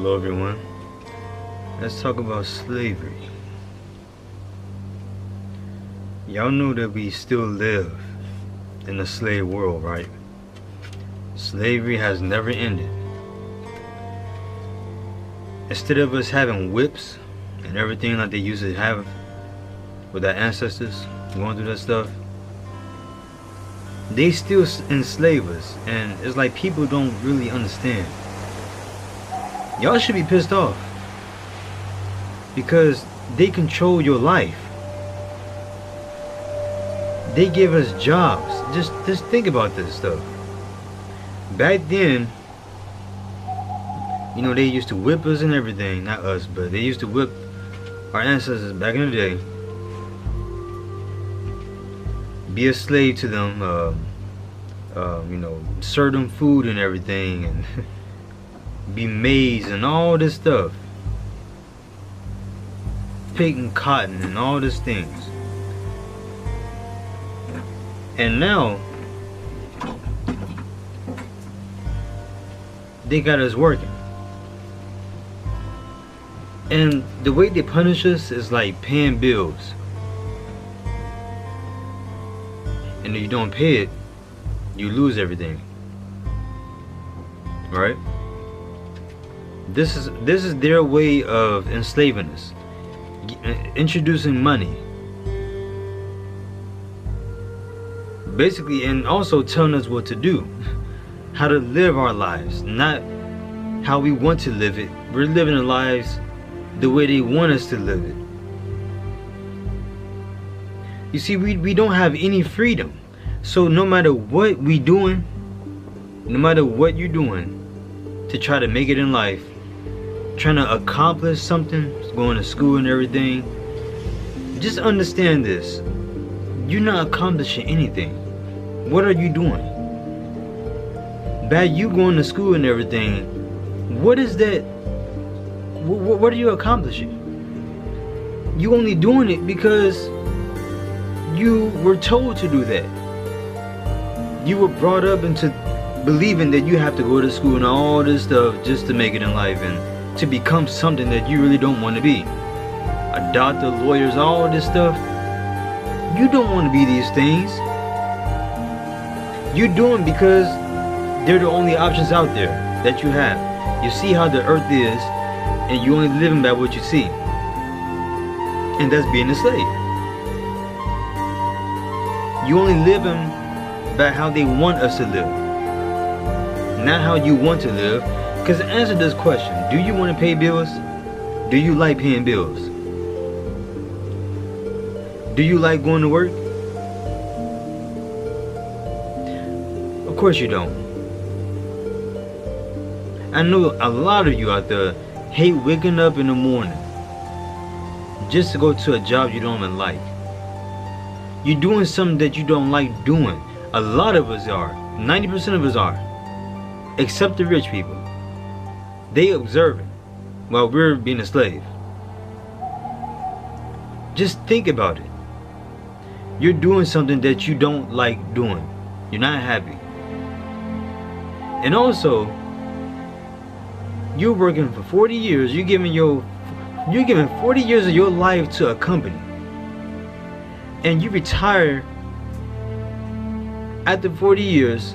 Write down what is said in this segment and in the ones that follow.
Hello everyone. Let's talk about slavery. Y'all know that we still live in a slave world, right? Slavery has never ended. Instead of us having whips and everything like they used to have with our ancestors going through that stuff, they still enslave us, and it's like people don't really understand. Y'all should be pissed off because they control your life. They give us jobs. Just think about this stuff. Back then, you know, they used to whip us and everything. Not us, but they used to whip our ancestors back in the day. Be a slave to them, you know, serve them food and everything, and be maids and all this stuff, picking cotton and all these things. And now they got us working, and the way they punish us is like paying bills, and if you don't pay it, you lose everything, right? This is their way of enslaving us, introducing money, basically, and also telling us what to do, how to live our lives, not how we want to live it. We're living our lives the way they want us to live it. You see, we don't have any freedom. So no matter what we doing, no matter what you're doing to try to make it in life, trying to accomplish something, going to school and everything, just understand this: you're not accomplishing anything. What are you doing? By you going to school and everything, what is that? What are you accomplishing? You only doing it because you were told to do that. You were brought up into believing that you have to go to school and all this stuff just to make it in life and to become something that you really don't want to be. A doctor, lawyers, all this stuff. You don't want to be these things. You're doing because they're the only options out there that you have. You see how the earth is, and you only living by what you see. And that's being a slave. You only living by how they want us to live, not how you want to live. Because answer this question: do you want to pay bills? Do you like paying bills? Do you like going to work? Of course you don't. I know a lot of you out there hate waking up in the morning just to go to a job you don't even like. You're doing something that you don't like doing. A lot of us are. 90% of us are. Except the rich people. They observe it while we're being a slave. Just think about it. You're doing something that you don't like doing. You're not happy. And also, you're working for 40 years. You're giving 40 years of your life to a company. And you retire after 40 years,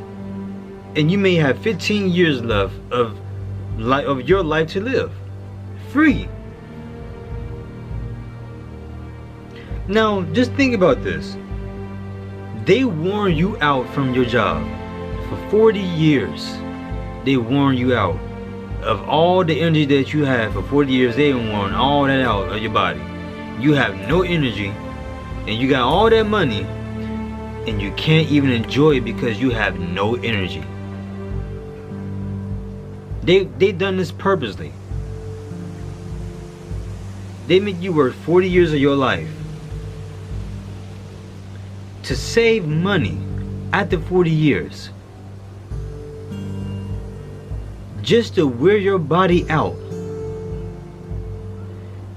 and you may have 15 years left of your life to live free. Now just think about this. They worn you out from your job for 40 years. They worn you out of all the energy that you have for 40 years. They worn all that out of your body. You have no energy, and you got all that money, and you can't even enjoy it because you have no energy. They done this purposely. They make you work 40 years of your life to save money after 40 years, just to wear your body out.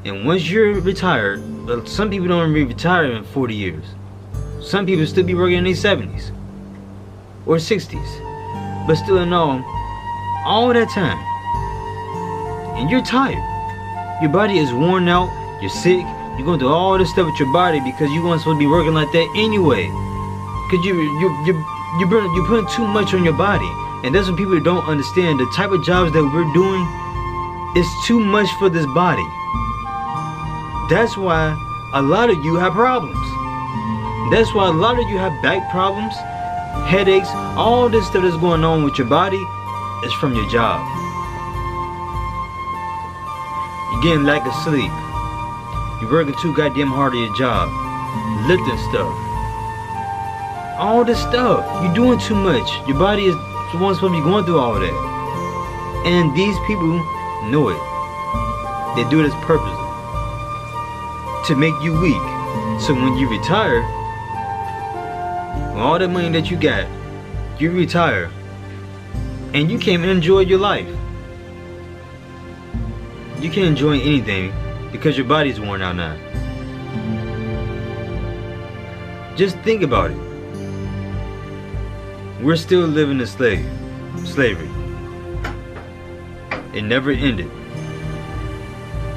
And once you're retired, some people don't even retire in 40 years. Some people still be working in their 70s or 60s. But still in all that time, and you're tired. Your body is worn out, you're sick, you're going through all this stuff with your body because you weren't supposed to be working like that anyway. Because you're putting too much on your body. And that's what people don't understand. The type of jobs that we're doing is too much for this body. That's why a lot of you have problems. That's why a lot of you have back problems, headaches, all this stuff that's going on with your body is from your job. You're getting lack of sleep. You're working too goddamn hard at your job. Lifting stuff. All this stuff. You're doing too much. Your body is the one supposed to be going through all of that. And these people know it. They do this purposely. To make you weak. So when you retire, with all the money that you got, you retire. And you can't enjoy your life. You can't enjoy anything because your body's worn out now. Just think about it. We're still living in slavery. It never ended.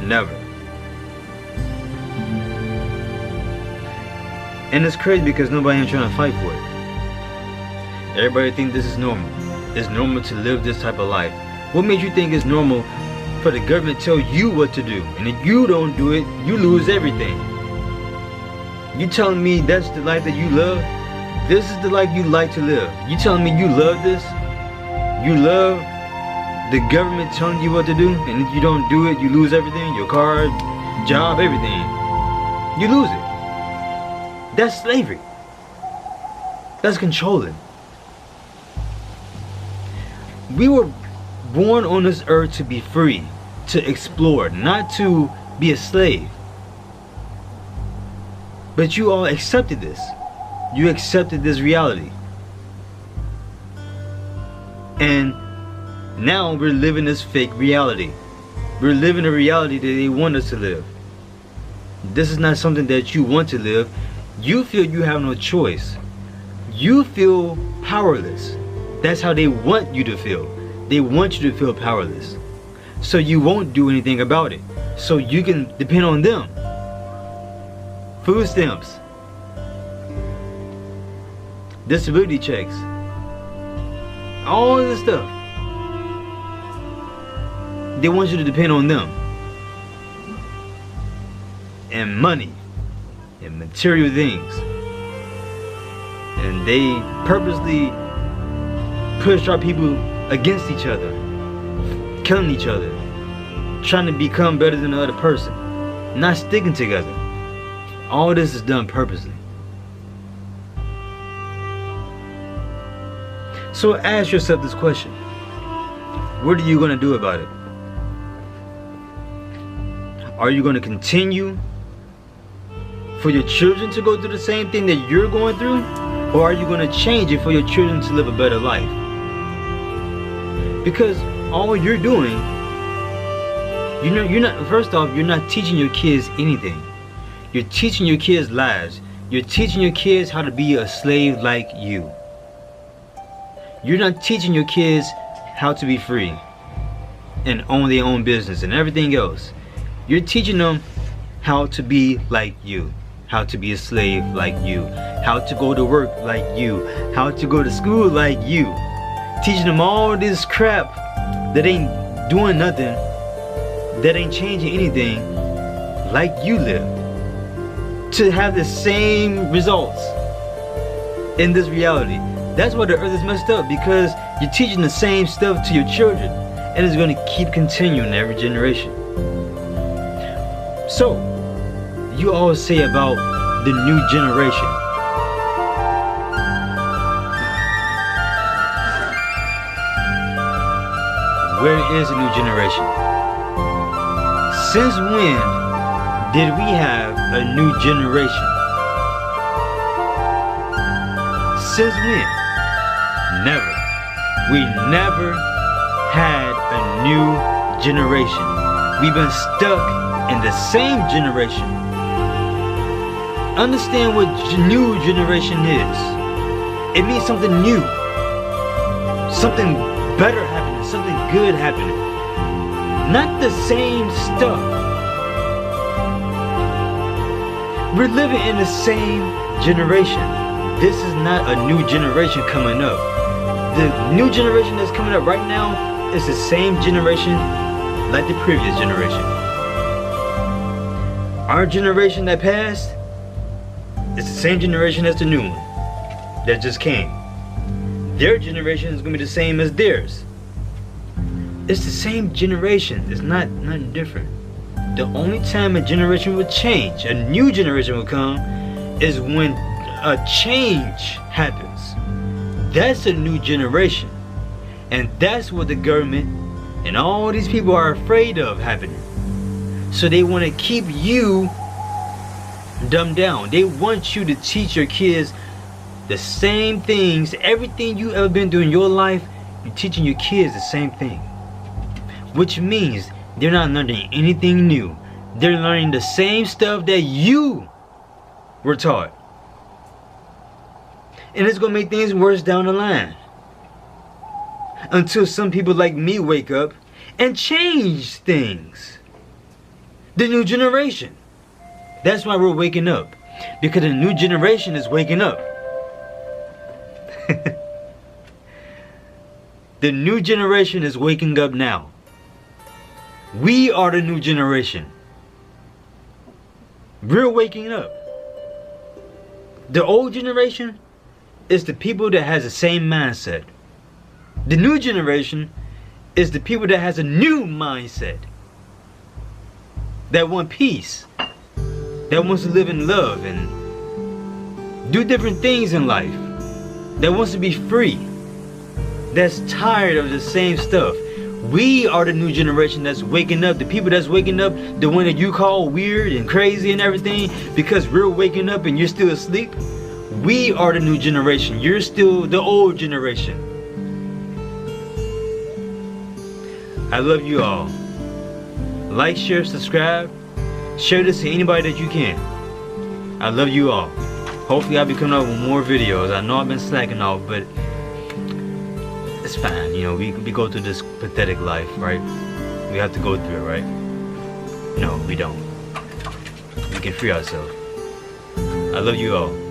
Never. And it's crazy because nobody ain't trying to fight for it. Everybody think this is normal. It's normal to live this type of life. What makes you think it's normal for the government to tell you what to do? And if you don't do it, you lose everything. You telling me that's the life that you love? This is the life you like to live. You telling me you love this? You love the government telling you what to do? And if you don't do it, you lose everything? Your car, job, everything. You lose it. That's slavery. That's controlling. We were born on this earth to be free, to explore, not to be a slave. But you all accepted this. You accepted this reality. And now we're living this fake reality. We're living a reality that they want us to live. This is not something that you want to live. You feel you have no choice. You feel powerless. That's how they want you to feel. They want you to feel powerless. So you won't do anything about it. So you can depend on them. Food stamps. Disability checks. All this stuff. They want you to depend on them. And money. And material things. And they purposely push our people against each other, killing each other, trying to become better than the other person, not sticking together. All this is done purposely. So ask yourself this question: what are you going to do about it? Are you going to continue for your children to go through the same thing that you're going through? Or are you going to change it for your children to live a better life? Because all you're doing, first off, you're not teaching your kids anything. You're teaching your kids lies. You're teaching your kids how to be a slave like you. You're not teaching your kids how to be free and own their own business and everything else. You're teaching them how to be like you. How to be a slave like you. How to go to work like you. How to go to school like you. Teaching them all this crap that ain't doing nothing, that ain't changing anything, like you live. To have the same results in this reality. That's why the earth is messed up, because you're teaching the same stuff to your children, and it's going to keep continuing every generation. So, you always say about the new generation. Where is the new generation? Since when did we have a new generation? Since when? Never. We never had a new generation. We've been stuck in the same generation. Understand what new generation is. It means something new. Something better happening. Something good happening. not the same stuff. We're living in the same generation. This is not a new generation coming up. The new generation that's coming up right now is the same generation like the previous generation. Our generation that passed is the same generation as the new one that just came. Their generation is going to be the same as theirs. It's the same generation. It's not nothing different. The only time a generation will change, a new generation will come, is when a change happens. That's a new generation. And that's what the government and all these people are afraid of happening. So they want to keep you dumbed down. They want you to teach your kids the same things. Everything you ever been doing in your life, you're teaching your kids the same thing. Which means they're not learning anything new. They're learning the same stuff that you were taught. And it's going to make things worse down the line. Until some people like me wake up and change things. The new generation. That's why we're waking up. Because the new generation is waking up. The new generation is waking up now. We are the new generation. We're waking up. The old generation is the people that has the same mindset. The new generation is the people that has a new mindset. That want peace. That wants to live in love and do different things in life. That wants to be free. That's tired of the same stuff. We are the new generation that's waking up. The people that's waking up, the one that you call weird and crazy and everything, because we're waking up and you're still asleep. We are the new generation. You're still the old generation. I love you all. Like, share, subscribe. Share this to anybody that you can. I love you all. Hopefully I'll be coming up with more videos. I know I've been slacking off, but it's fine. You know, we go through this pathetic life, right? We have to go through it, right? No, we don't. We can free ourselves. I love you all.